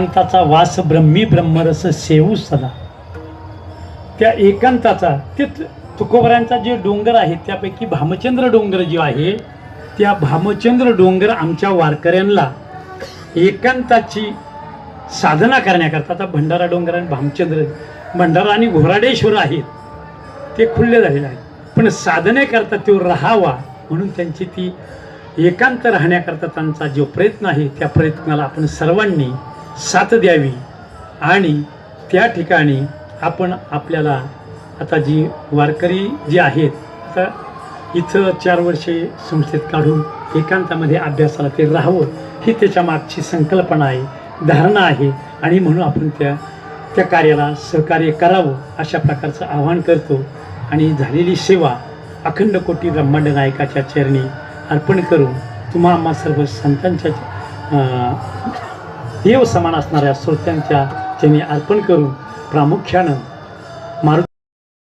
एकांताचा वास ब्रह्मी ब्रह्मरस सेवू सदा. त्या एकांताचा ते तुकोबरांचा जे डोंगर आहे त्यापैकी भामचंद्र डोंगर जो आहे त्या भामचंद्र डोंगर आमच्या वारकऱ्यांना एकांताची साधना करण्याकरता. आता भंडारा डोंगर आणि भामचंद्र भंडारा आणि घोराडेश्वर आहेत ते खुल्ले झालेले आहेत, पण साधनेकरता तो राहावा म्हणून त्यांची ती एकांत राहण्याकरता त्यांचा जो प्रयत्न आहे त्या प्रयत्नाला आपण सर्वांनी साथ द्यावी. आणि त्या ठिकाणी आपण आपल्याला आता जी वारकरी जी आहेत आता इथं 4 वर्षे संस्थेत काढून एकांतामध्ये अभ्यासाला ते राहावं ही त्याच्या मागची संकल्पना आहे, धारणा आहे. आणि म्हणून आपण त्या कार्याला सहकार्य करावं अशा प्रकारचं आवाहन करतो. आणि झालेली सेवा अखंड कोटी ब्रह्मांड नायकाच्या चरणी अर्पण करून तुम्हा आम्हा सर्व संतांच्या देव समान असणाऱ्या श्रोत्यांच्या चरणी अर्पण करून प्रामुख्यानं